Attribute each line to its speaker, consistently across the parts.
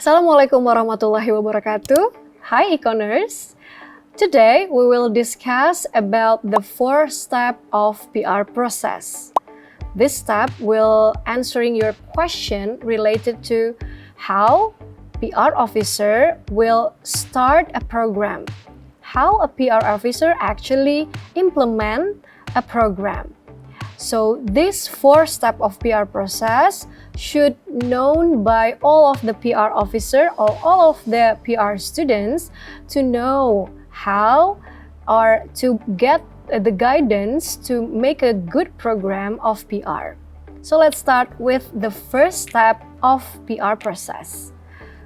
Speaker 1: Assalamualaikum warahmatullahi wabarakatuh. Hi Ikoners. Today we will discuss about the 4-step of PR process. This step will answering your question related to how PR officer will start a program. How a PR officer actually implement a program. So this 4-step of PR process should known by all of the PR officer or all of the PR students to know how or to get the guidance to make a good program of PR. So let's start with the first step of PR process.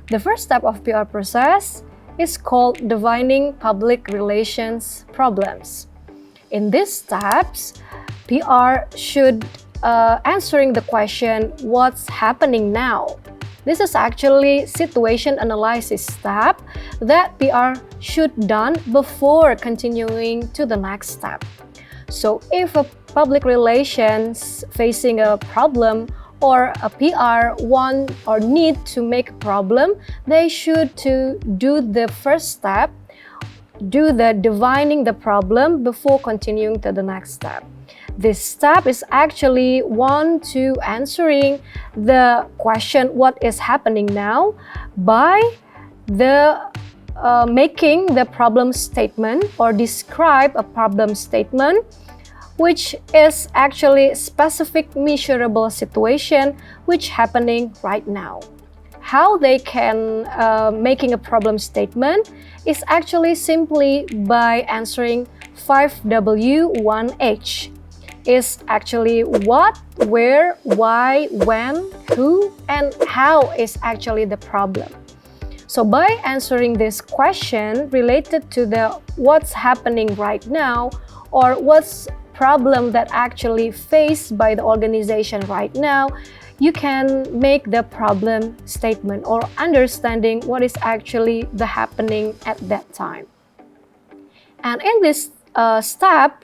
Speaker 1: The first step of PR process is called defining public relations problems. In these steps, PR should answering the question, what's happening now? This is actually situation analysis step that PR should done before continuing to the next step. So if a public relations facing a problem or a PR want or need to make a problem, they should to do the first step, do the defining the problem before continuing to the next step. This step is actually one to answering the question what is happening now by the making the problem statement or describe a problem statement which is actually specific measurable situation which happening right now. How they can making a problem statement is actually simply by answering 5W1H. Is actually what, where, why, when, who, and how is actually the problem. So by answering this question related to the what's happening right now or what's problem that actually faced by the organization right now, you can make the problem statement or understanding what is actually the happening at that time. And in this step,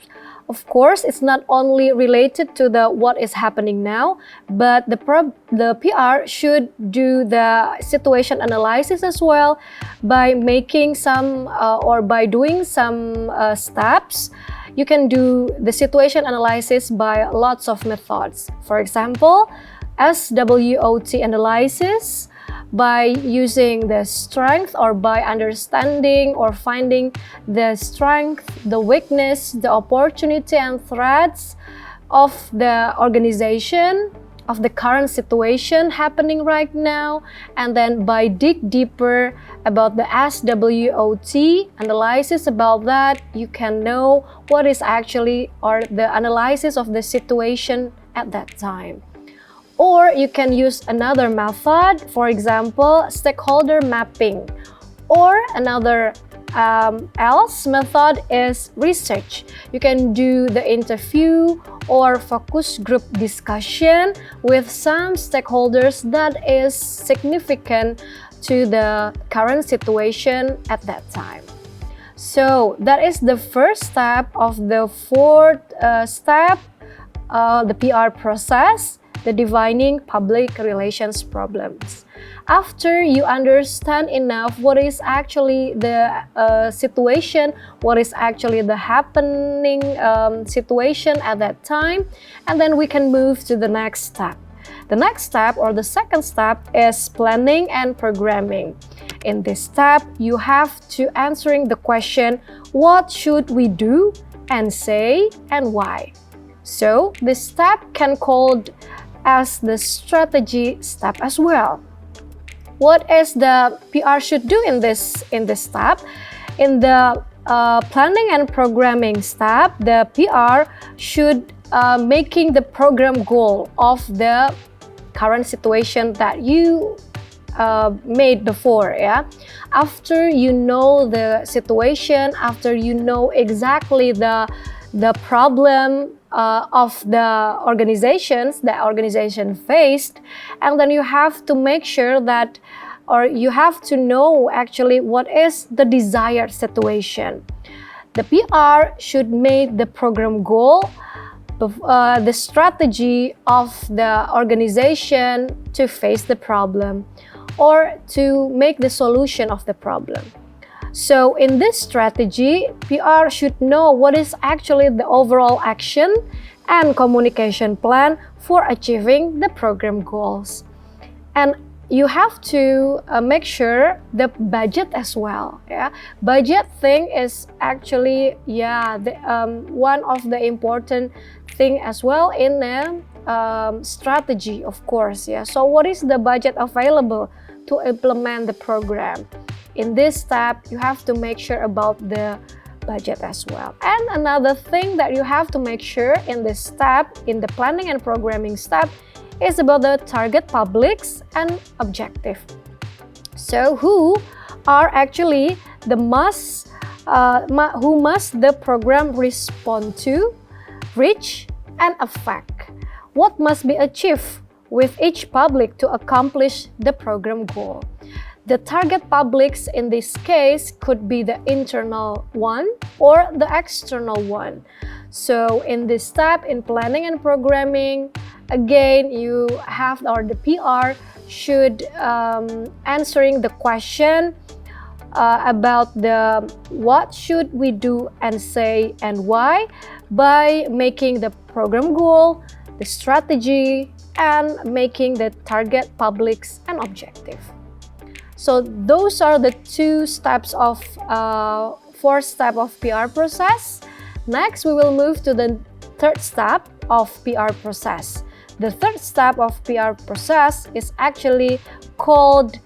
Speaker 1: of course, it's not only related to the what is happening now, but the PR should do the situation analysis as well by making some or by doing some steps. You can do the situation analysis by lots of methods. For example, SWOT analysis, by using the strength or by understanding or finding the strength, the weakness, the opportunity and threats of the organization, of the current situation happening right now, and then by dig deeper about the SWOT analysis about that, you can know what is actually or the analysis of the situation at that time. Or you can use another method, for example, stakeholder mapping. Or another else method is research. You can do the interview or focus group discussion with some stakeholders that is significant to the current situation at that time. So that is the first step of the 4th step, the PR process. The defining public relations problems. After you understand enough what is actually the situation, what is actually the happening situation at that time, and then we can move to the next step. The next step or the second step is planning and programming. In this step, you have to answering the question, what should we do and say and why? So this step can called as the strategy step as well. What is the PR should do in this step? In the planning and programming step, the PR should making the program goal of the current situation that you made before. Yeah, after you know the situation, after you know exactly the problem of the organizations that organization faced, and then you have to make sure that or you have to know actually what is the desired situation. The PR should make the program goal, the strategy of the organization to face the problem. or to make the solution of the problem. So in this strategy, PR should know what is actually the overall action and communication plan for achieving the program goals. And you have to make sure the budget as well. Yeah, budget thing is actually one of the important thing as well in the strategy, of course. Yeah. So what is the budget available to implement the program? In this step, you have to make sure about the budget as well. And another thing that you have to make sure in this step, in the planning and programming step, is about the target publics and objective. So who are actually the who must the program respond to, reach, and affect? What must be achieved with each public to accomplish the program goal? The target publics in this case could be the internal one or the external one. So in this step, in planning and programming, again, you have, or the PR should answering the question about the what should we do and say and why, by making the program goal, the strategy, and making the target publics and objective. So those are the two steps of fourth step of PR process. Next, we will move to the third step of PR process. The third step of PR process is actually called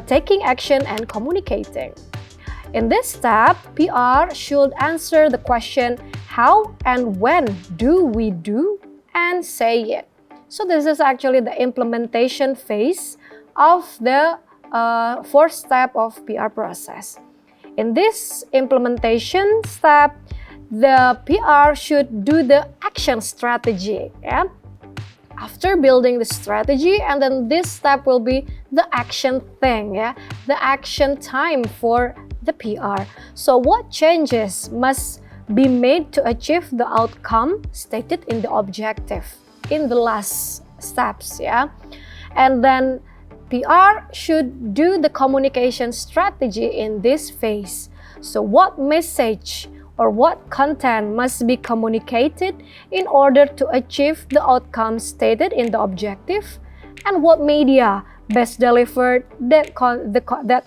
Speaker 1: taking action and communicating. In this step, PR should answer the question, how and when do we do and say it? So this is actually the implementation phase of the fourth step of PR process. In this implementation step, the PR should do the action strategy. Yeah? After building the strategy, and then this step will be the action thing, yeah? The action time for the PR. So what changes must be made to achieve the outcome stated in the objective in the last steps, yeah? And then PR should do the communication strategy in this phase. So what message or what content must be communicated in order to achieve the outcome stated in the objective, and what media best delivered that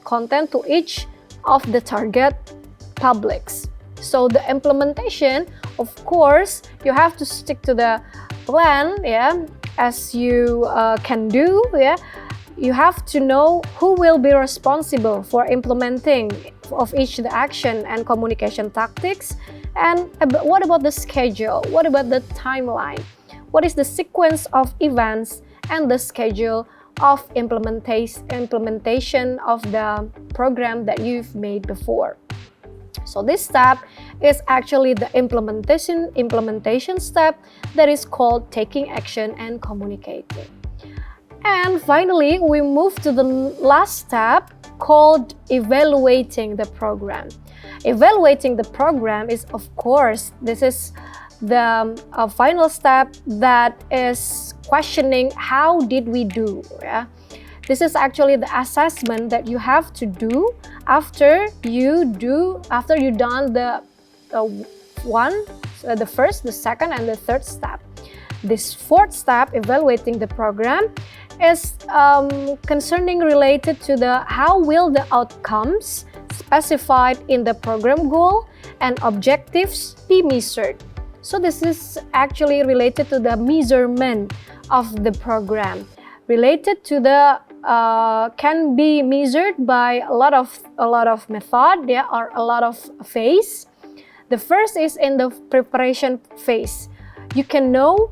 Speaker 1: content to each of the target publics. So the implementation, of course, you have to stick to the plan, yeah, as you can do, yeah. You have to know who will be responsible for implementing of each the action and communication tactics, and what about the schedule, what about the timeline, what is the sequence of events and the schedule of implementation of the program that you've made before. So this step is actually the implementation step that is called taking action and communicating. And finally, we move to the last step called evaluating the program. Evaluating the program is, of course, this is the final step that is questioning how did we do. Yeah? This is actually the assessment that you have to do after you done the the first, the second, and the third step. This fourth step, evaluating the program, is concerning related to the how will the outcomes specified in the program goal and objectives be measured. So this is actually related to the measurement of the program, related to the can be measured by a lot of method. There are a lot of phase. The first is in the preparation phase. You can know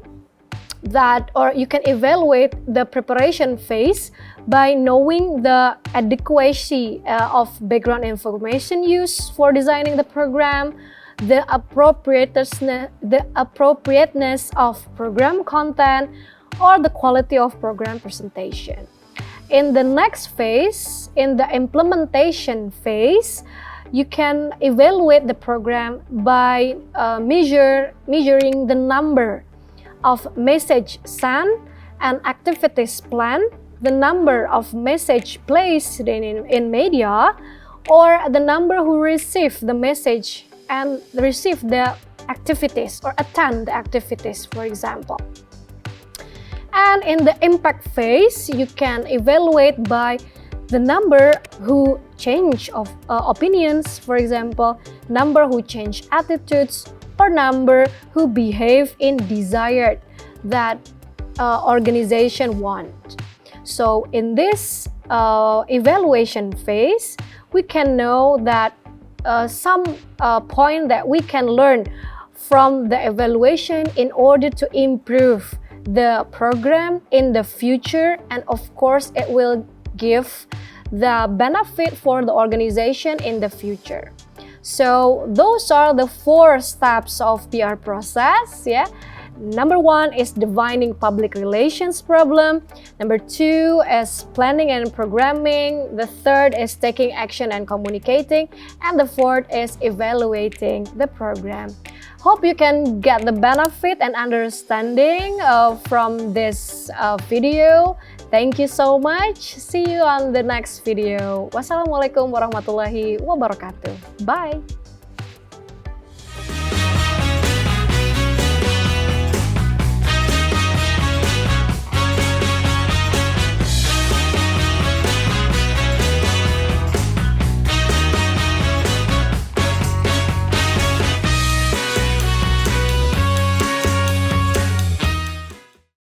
Speaker 1: that, or you can evaluate the preparation phase by knowing the adequacy of background information used for designing the program, the appropriateness of program content, or the quality of program presentation. In the next phase, in the implementation phase, you can evaluate the program by measuring the number of message sent and activities planned the number of message placed in media, or the number who receive the message and receive the activities or attend the activities, for example. And in the impact phase, you can evaluate by the number who change of opinions, for example, number who change attitudes, or number who behave in desired that organization want. So in this evaluation phase, we can know that some point that we can learn from the evaluation in order to improve the program in the future, and of course it will give the benefit for the organization in the future. So those are the 4 steps of PR process, yeah. Number 1 is defining public relations problem. Number 2 is planning and programming. The 3rd is taking action and communicating. And the 4th is evaluating the program. Hope you can get the benefit and understanding from this video. Thank you so much. See you on the next video. Wassalamualaikum warahmatullahi wabarakatuh. Bye.